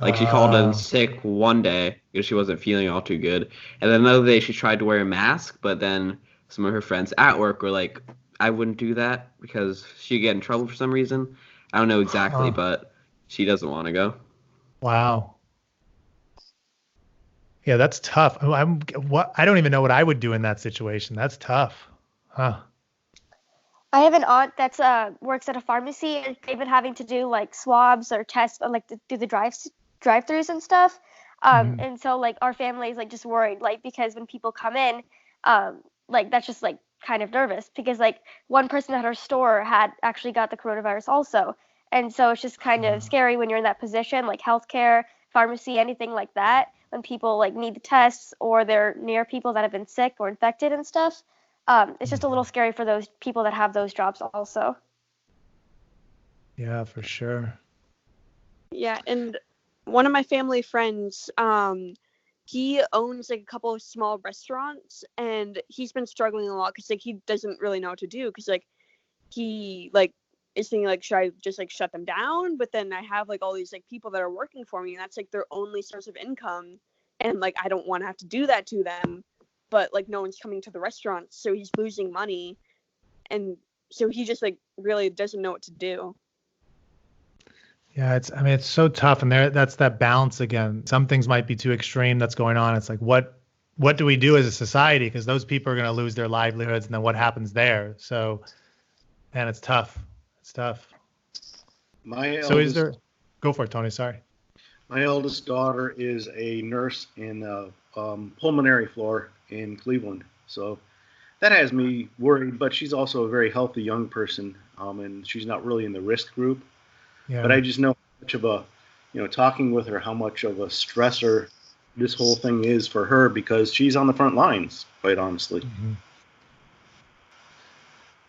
Like she called in sick one day because she wasn't feeling all too good, and then another day she tried to wear a mask, but then some of her friends at work were like, "I wouldn't do that because she'd get in trouble for some reason." I don't know exactly, but she doesn't want to go. Wow. Yeah, that's tough. I don't even know what I would do in that situation. That's tough. Huh. I have an aunt that's works at a pharmacy, and they've been having to do like swabs or tests, like to do the drive-throughs and stuff. And so like our family is like just worried, like because when people come in, like that's just like kind of nervous because like one person at our store had actually got the coronavirus also, and so it's just kind of scary when you're in that position, like healthcare, pharmacy, anything like that, when people like need the tests or they're near people that have been sick or infected and stuff. It's just a little scary for those people that have those jobs also. Yeah, for sure. Yeah, and one of my family friends, he owns like a couple of small restaurants, and he's been struggling a lot because like he doesn't really know what to do because like he like is thinking like should I just like shut them down? But then I have like all these like people that are working for me, and that's like their only source of income, and like I don't want to have to do that to them. but like no one's coming to the restaurants, so he's losing money, and so he just like really doesn't know what to do. Yeah, it's so tough, and that's that balance again. Some things might be too extreme that's going on. It's like what do we do as a society, because those people are going to lose their livelihoods, and then what happens there? So, and it's tough. It's tough. Go for it, Tony. Sorry. My eldest daughter is a nurse in pulmonary floor in Cleveland, so that has me worried. But she's also a very healthy young person, and she's not really in the risk group. Yeah. But I just know how much of a, talking with her, how much of a stressor this whole thing is for her, because she's on the front lines, quite honestly. Mm-hmm.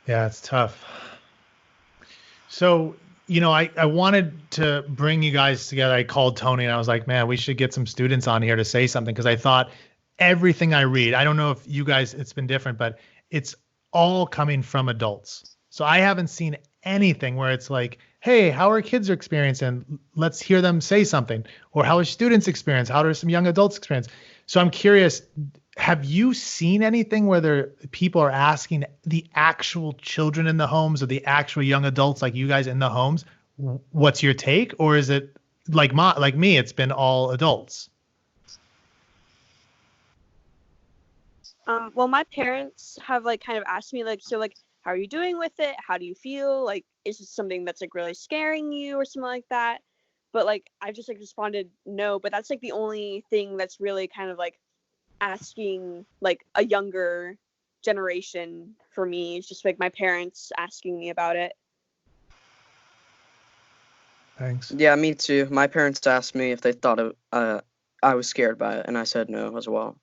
Yeah, it's tough. So, I wanted to bring you guys together. I called Tony and I was like, man, we should get some students on here to say something, because I thought everything I read, I don't know if you guys, it's been different, but it's all coming from adults. So I haven't seen anything where it's like, hey, how are kids experiencing? Let's hear them say something. Or how are students experience? How do some young adults experience? So I'm curious, have you seen anything where people are asking the actual children in the homes or the actual young adults like you guys in the homes, what's your take? Or is it like me, it's been all adults? Well, my parents have like kind of asked me like, so like, how are you doing with it? How do you feel? Like, is this something that's like really scaring you or something like that? But like, I've just like responded no, but that's like the only thing that's really kind of like asking like a younger generation for me. It's just like my parents asking me about it. Thanks. Yeah, me too. My parents asked me if they thought I was scared by it, and I said no as well.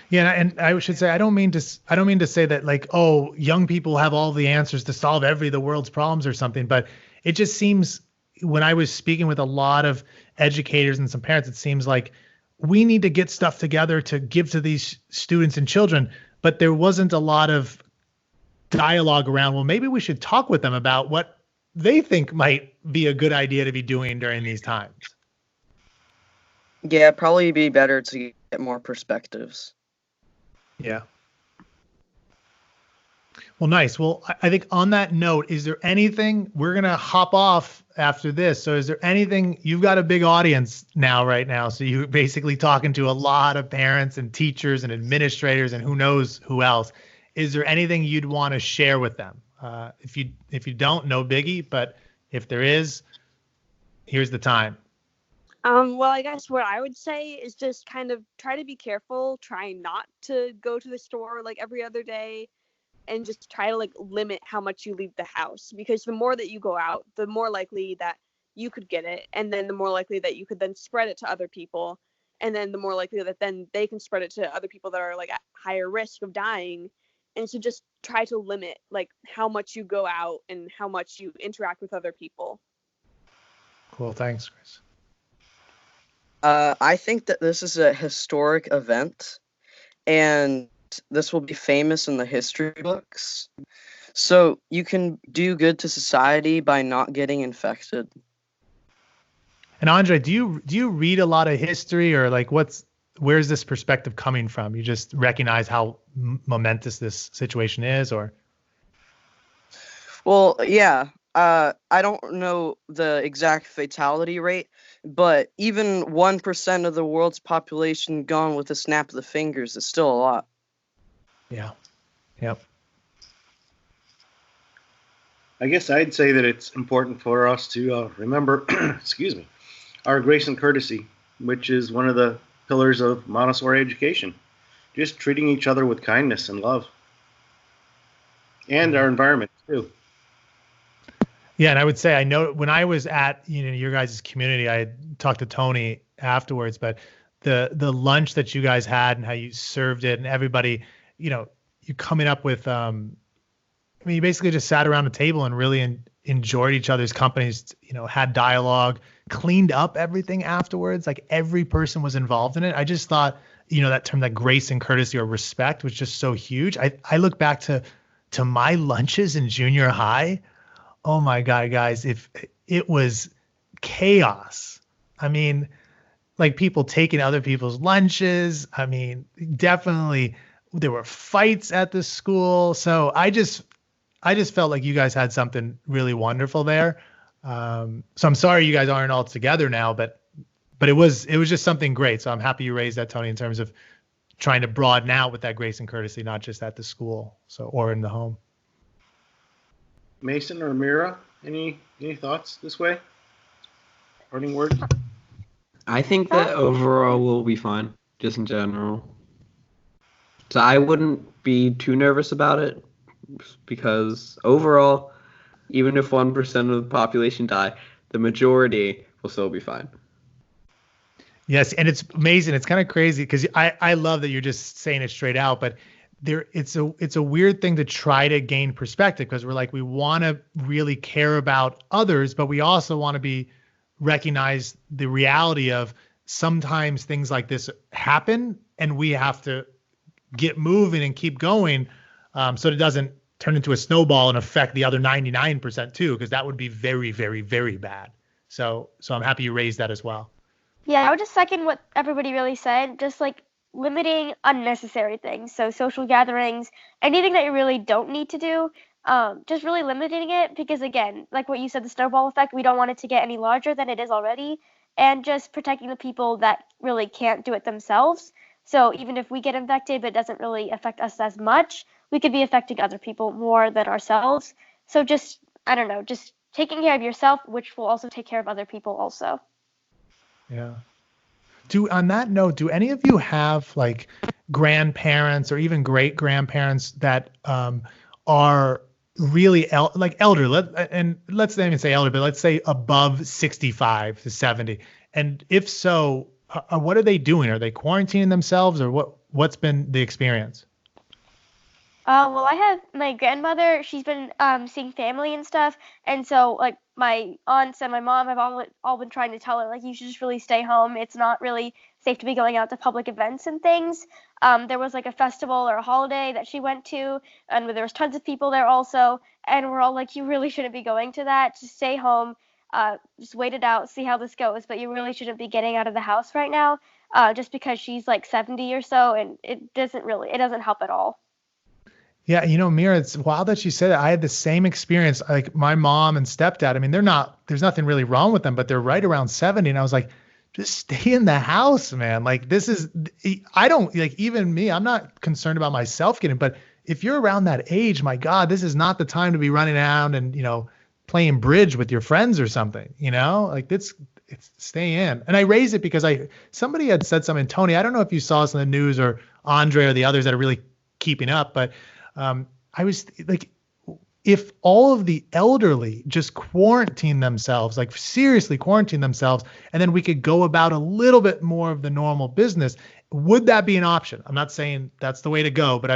Yeah, and I should say I don't mean to say that like, oh, young people have all the answers to solve the world's problems or something, but it just seems, when I was speaking with a lot of educators and some parents, it seems like we need to get stuff together to give to these students and children, but there wasn't a lot of dialogue around, well, maybe we should talk with them about what they think might be a good idea to be doing during these times. Yeah, probably be better to get more perspectives. Yeah. Well, nice. Well, I think on that note, is there anything, we're going to hop off after this. So is there anything, you've got a big audience right now. So you're basically talking to a lot of parents and teachers and administrators and who knows who else. Is there anything you'd want to share with them? If you don't, no biggie, but if there is, here's the time. Well, I guess what I would say is just kind of try to be careful, try not to go to the store like every other day, and just try to like limit how much you leave the house, because the more that you go out, the more likely that you could get it, and then the more likely that you could then spread it to other people, and then the more likely that then they can spread it to other people that are like at higher risk of dying. And so just try to limit like how much you go out and how much you interact with other people. Cool. Thanks, Chris. I think that this is a historic event, and this will be famous in the history books. So you can do good to society by not getting infected. And Andre, do you read a lot of history, or like where's this perspective coming from? You just recognize how momentous this situation is, or? Well, yeah. I don't know the exact fatality rate, but even 1% of the world's population gone with a snap of the fingers is still a lot. Yeah. Yep. I guess I'd say that it's important for us to remember, excuse me, our grace and courtesy, which is one of the pillars of Montessori education. Just treating each other with kindness and love. And our environment, too. Yeah, and I would say, I know when I was at your guys' community, I had talked to Tony afterwards, but the lunch that you guys had and how you served it, and everybody, you coming up with, you basically just sat around a table and really enjoyed each other's companies, had dialogue, cleaned up everything afterwards. Like every person was involved in it. I just thought, that term, that grace and courtesy or respect, was just so huge. I look back to my lunches in junior high. Oh my God, guys, if it was chaos. I mean, like people taking other people's lunches. I mean, definitely there were fights at the school. So I just felt like you guys had something really wonderful there. So I'm sorry you guys aren't all together now, but it was just something great. So I'm happy you raised that, Tony, in terms of trying to broaden out with that grace and courtesy, not just at the school, or in the home. Mason or Mira, any thoughts this way? Parting words? I think that overall we'll be fine, just in general. So I wouldn't be too nervous about it, because overall, even if 1% of the population die, the majority will still be fine. Yes, and it's amazing. It's kind of crazy because I love that you're just saying it straight out, but it's a weird thing to try to gain perspective, because we're like, we want to really care about others, but we also want to recognize the reality of sometimes things like this happen, and we have to get moving and keep going, so it doesn't turn into a snowball and affect the other 99% too, because that would be very, very, very bad. So I'm happy you raised that as well. Yeah, I would just second what everybody really said, just like limiting unnecessary things. So social gatherings, anything that you really don't need to do, just really limiting it, because again, like what you said, the snowball effect, we don't want it to get any larger than it is already, and just protecting the people that really can't do it themselves. So even if we get infected, but it doesn't really affect us as much, we could be affecting other people more than ourselves. So just, I don't know, just taking care of yourself, which will also take care of other people also. Yeah. On that note, do any of you have like grandparents or even great grandparents that are really elder? And let's not even say elder, but let's say above 65 to 70. And if so, what are they doing? Are they quarantining themselves, or what's been the experience? Well, I have my grandmother. She's been seeing family and stuff, and so like my aunts and my mom have all been trying to tell her, like, you should just really stay home. It's not really safe to be going out to public events and things. There was like a festival or a holiday that she went to, and there was tons of people there also, and we're all like, you really shouldn't be going to that. Just stay home. Just wait it out, see how this goes. But you really shouldn't be getting out of the house right now, just because she's like 70 or so, and it doesn't help at all. Yeah, Mira, it's wild that you said that. I had the same experience. Like my mom and stepdad, I mean, there's nothing really wrong with them, but they're right around 70. And I was like, just stay in the house, man. Like I don't, like, even me, I'm not concerned about myself getting, but if you're around that age, my God, this is not the time to be running around and, playing bridge with your friends or something, like it's stay in. And I raise it because somebody had said something, Tony, I don't know if you saw this in the news, or Andre or the others that are really keeping up, but I was like, if all of the elderly just quarantine themselves, like seriously quarantine themselves, and then we could go about a little bit more of the normal business, would that be an option? I'm not saying that's the way to go, but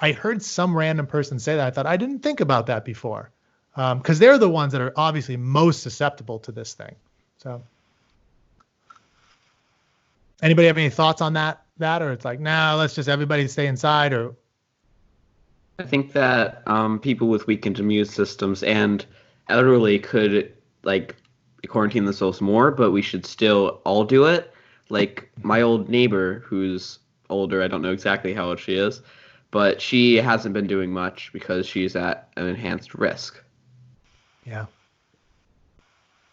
I heard some random person say that. I thought, I didn't think about that before, because they're the ones that are obviously most susceptible to this thing. So anybody have any thoughts on that, or it's like, nah, let's just everybody stay inside? Or I think that people with weakened immune systems and elderly could like quarantine themselves more, but we should still all do it. Like my old neighbor, who's older, I don't know exactly how old she is, but she hasn't been doing much because she's at an enhanced risk. Yeah.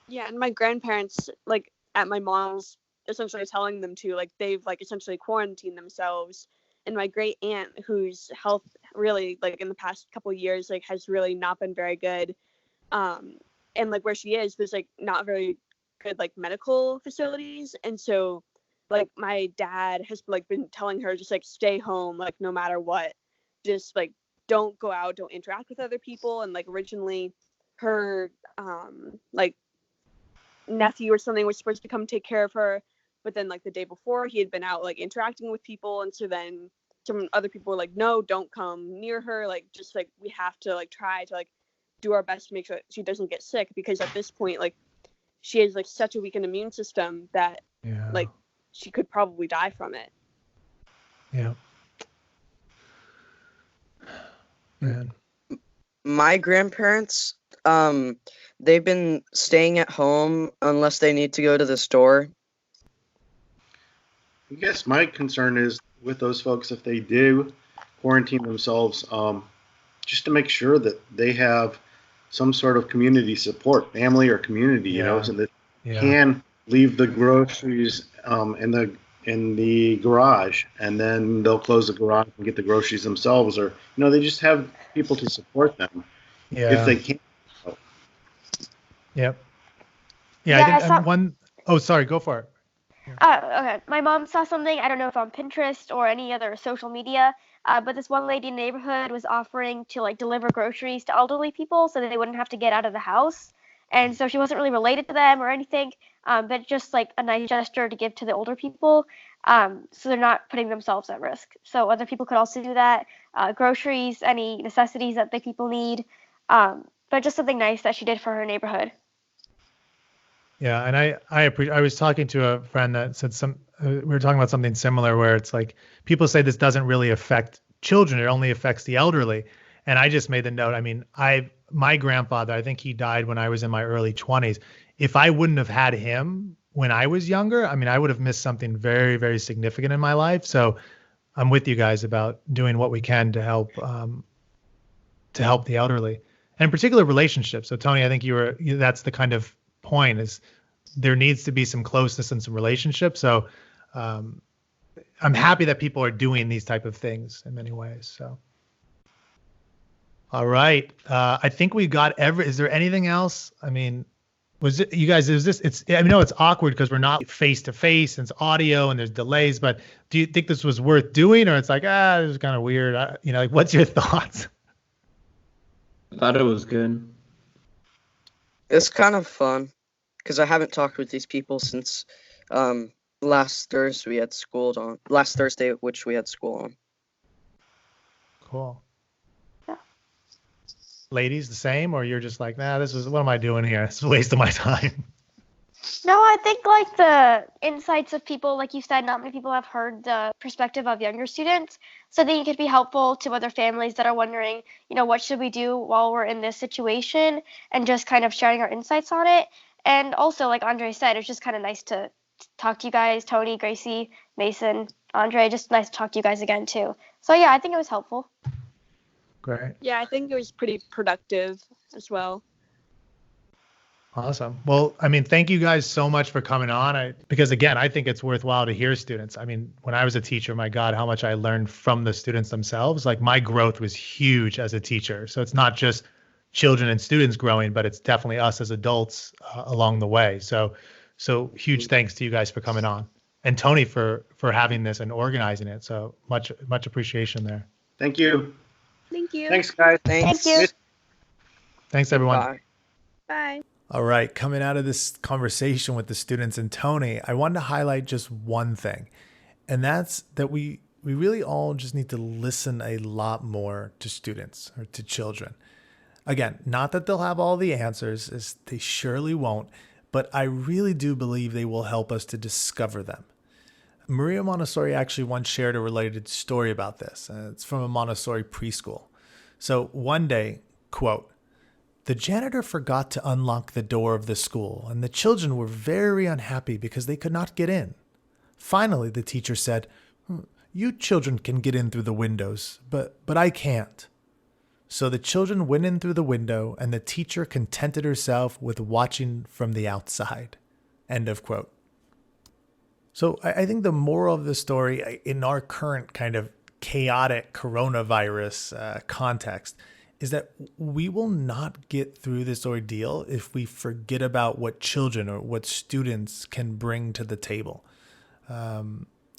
Yeah, and my grandparents, like at my mom's, essentially telling them to, like, they've like essentially quarantined themselves. And my great aunt, whose health really, like, in the past couple of years, like, has really not been very good, and like where she is, there's like not very good like medical facilities, and so like my dad has like been telling her, just like stay home, like no matter what, just like don't go out, don't interact with other people. And like originally her like nephew or something was supposed to come take care of her, but then like the day before he had been out like interacting with people, and so then some other people were like, no, don't come near her, like just like we have to like try to like do our best to make sure she doesn't get sick, because at this point like she has like such a weakened immune system that like she could probably die from it. Yeah. Man. My grandparents, they've been staying at home unless they need to go to the store. I guess my concern is with those folks, if they do quarantine themselves, just to make sure that they have some sort of community support, family or community, Yeah. so that Yeah. can leave the groceries in the garage, and then they'll close the garage and get the groceries themselves, or they just have people to support them if Yeah. they can. Yep. Yeah. Yeah, I think I saw. one, oh, sorry, go for it. Okay. My mom saw something, I don't know if on Pinterest or any other social media, but this one lady in the neighborhood was offering to like deliver groceries to elderly people so that they wouldn't have to get out of the house. And so she wasn't really related to them or anything, but just like a nice gesture to give to the older people, so they're not putting themselves at risk. So other people could also do that, groceries, any necessities that the people need, but just something nice that she did for her neighborhood. Yeah, and I appreciate. I was talking to a friend that said we were talking about something similar where it's like people say this doesn't really affect children; it only affects the elderly. And I just made the note. I mean, my grandfather, I think he died when I was in my early 20s. If I wouldn't have had him when I was younger, I mean, I would have missed something very, very significant in my life. So I'm with you guys about doing what we can to help the elderly, and in particular relationships. So Tony, I think that's the kind of point is there needs to be some closeness and some relationship. So I'm happy that people are doing these type of things in many ways. So all right, I think we got is there anything else? I mean, I know it's awkward because we're not face to face and it's audio and there's delays, but do you think this was worth doing, or it's like, this is kind of weird? Like, what's your thoughts? I thought it was good. It's kind of fun because I haven't talked with these people since last Thursday, which we had school on. Cool. Yeah. Ladies, the same, or you're just like, what am I doing here? It's a waste of my time. No, I think like the insights of people, like you said, not many people have heard the perspective of younger students. So I think it could be helpful to other families that are wondering, what should we do while we're in this situation, and just kind of sharing our insights on it. And also, like Andre said, it's just kind of nice to talk to you guys, Tony, Gracie, Mason, Andre, just nice to talk to you guys again too. So yeah, I think it was helpful. Great. Yeah, I think it was pretty productive as well. Awesome. Well, I mean, thank you guys so much for coming on. Because again, I think it's worthwhile to hear students. I mean, when I was a teacher, my God, how much I learned from the students themselves. Like my growth was huge as a teacher. So it's not just children and students growing, but it's definitely us as adults along the way. So huge thanks to you guys for coming on, and Tony for having this and organizing it. So much appreciation there. Thank you. Thank you. Thanks, guys. Thanks. Thank you. Thanks, everyone. Bye. Bye. All right, coming out of this conversation with the students and Tony, I wanted to highlight just one thing, and that's that we really all just need to listen a lot more to students or to children. Again, not that they'll have all the answers, as they surely won't, but I really do believe they will help us to discover them. Maria Montessori actually once shared a related story about this. It's from a Montessori preschool. So one day, quote, "The janitor forgot to unlock the door of the school, and the children were very unhappy because they could not get in. Finally, the teacher said, 'You children can get in through the windows, but I can't.' So the children went in through the window, and the teacher contented herself with watching from the outside." End of quote. So I think the moral of the story in our current kind of chaotic coronavirus context is that we will not get through this ordeal if we forget about what children or what students can bring to the table. Or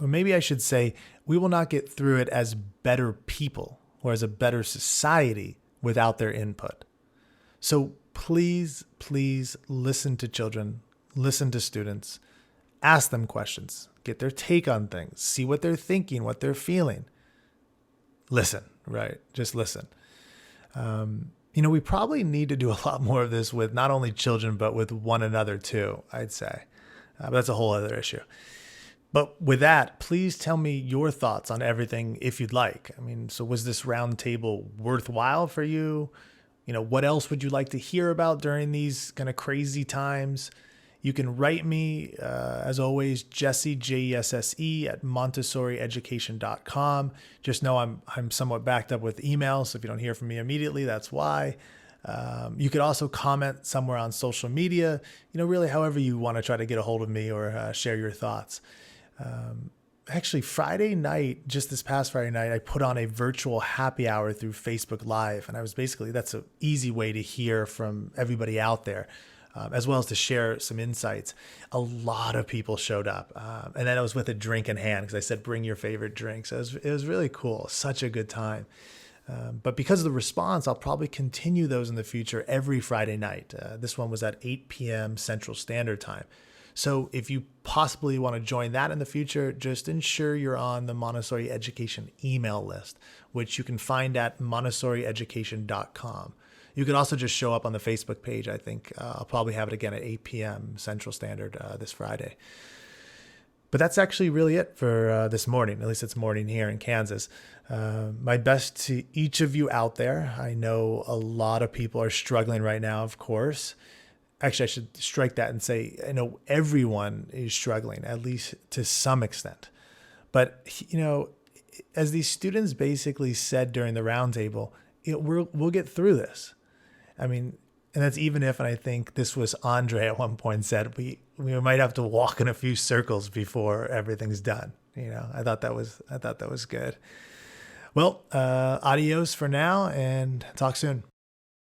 maybe I should say, we will not get through it as better people or as a better society without their input. So please listen to children, listen to students, ask them questions, get their take on things, see what they're thinking, what they're feeling. Listen, right? Just listen. We probably need to do a lot more of this with not only children, but with one another too, I'd say. But that's a whole other issue. But with that, please tell me your thoughts on everything if you'd like. I mean, so was this round table worthwhile for you? What else would you like to hear about during these kind of crazy times? You can write me, as always, Jesse, Jesse, at MontessoriEducation.com. Just know I'm somewhat backed up with emails, so if you don't hear from me immediately, that's why. You could also comment somewhere on social media, really however you want to try to get a hold of me or share your thoughts. Actually, Friday night, just this past Friday night, I put on a virtual happy hour through Facebook Live. And that's an easy way to hear from everybody out there, as well as to share some insights. A lot of people showed up. And then I was with a drink in hand because I said, bring your favorite drink. So it was really cool. Such a good time. But because of the response, I'll probably continue those in the future every Friday night. This one was at 8 p.m. Central Standard Time. So if you possibly want to join that in the future, just ensure you're on the Montessori Education email list, which you can find at MontessoriEducation.com. You could also just show up on the Facebook page. I think I'll probably have it again at 8 p.m. Central Standard this Friday. But that's actually really it for this morning. At least it's morning here in Kansas. My best to each of you out there. I know a lot of people are struggling right now, of course. Actually, I should strike that and say, I know everyone is struggling, at least to some extent. But, as these students basically said during the roundtable, we'll get through this. I mean, and that's even if, and I think this was Andre at one point said, we might have to walk in a few circles before everything's done. I thought that was good. Well, adios for now and talk soon.